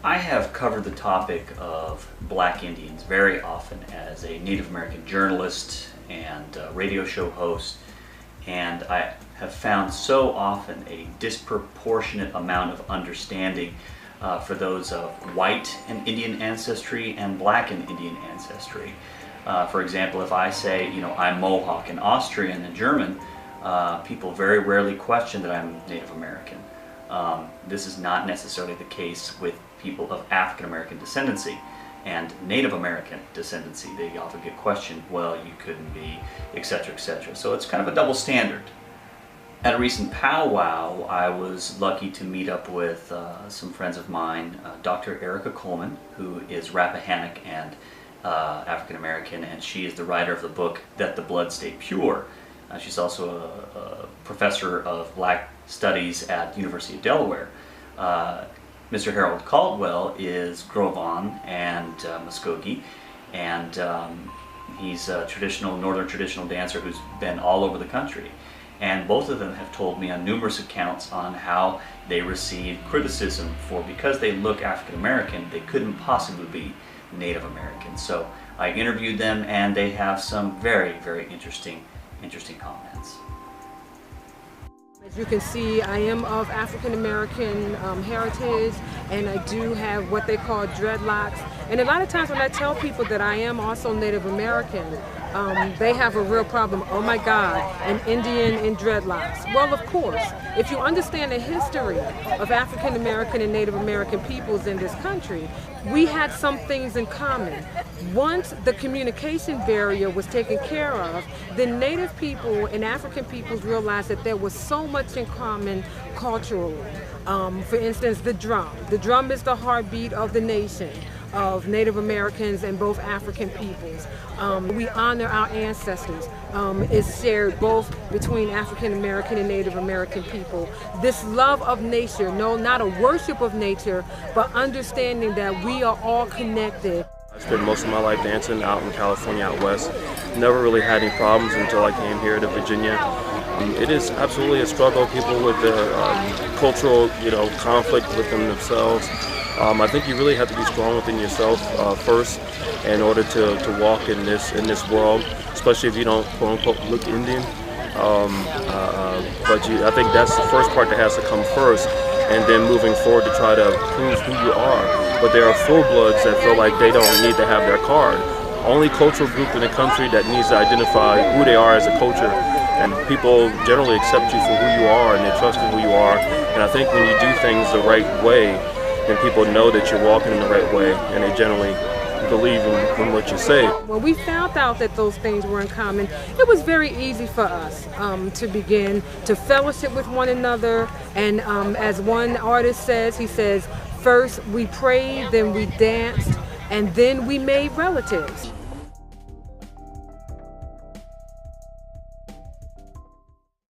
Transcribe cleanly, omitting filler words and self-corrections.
I have covered the topic of black Indians very often as a Native American journalist and radio show host, and I have found so often a disproportionate amount of understanding for those of white and Indian ancestry and black and Indian ancestry. For example, if I say, I'm Mohawk and Austrian and German, people very rarely question that I'm Native American. This is not necessarily the case with people of African American descendancy and Native American descendancy. They often get questioned, well, you couldn't be, etc., etc. So it's kind of a double standard. At a recent powwow, I was lucky to meet up with some friends of mine, Dr. Erica Coleman, who is Rappahannock and African American, and she is the writer of the book That the Blood Stay Pure. She's also a professor of black studies at the University of Delaware. Mr. Harold Caldwell is Gros-Ventre and Muskogee, and he's a northern traditional dancer who's been all over the country. And both of them have told me on numerous accounts on how they receive criticism for, because they look African American, they couldn't possibly be Native American. So I interviewed them, and they have some very, very interesting comments. As you can see, I am of African American heritage, and I do have what they call dreadlocks. And a lot of times when I tell people that I am also Native American, they have a real problem. Oh my God, an Indian in dreadlocks. Well, of course, if you understand the history of African American and Native American peoples in this country, we had some things in common. Once the communication barrier was taken care of, the Native people and African peoples realized that there was so much in common culturally. For instance, the drum. The drum is the heartbeat of the nation, of Native Americans and both African peoples. We honor our ancestors. It's shared both between African American and Native American people. This love of nature, no, not a worship of nature, but understanding that we are all connected. I spent most of my life dancing out in California, out west. Never really had any problems until I came here to Virginia. It is absolutely a struggle. People with the cultural, conflict within themselves. I think you really have to be strong within yourself first in order to walk in this world, especially if you don't quote unquote look Indian. I think that's the first part that has to come first, and then moving forward to try to prove who you are. But there are full-bloods that feel like they don't need to have their card. Only cultural group in the country that needs to identify who they are as a culture, and people generally accept you for who you are and they trust in who you are. And I think when you do things the right way, then people know that you're walking in the right way, and they generally believe in what you say. When we found out that those things were in common, it was very easy for us to begin to fellowship with one another. And as one artist says, he says, first we prayed, then we danced, and then we made relatives.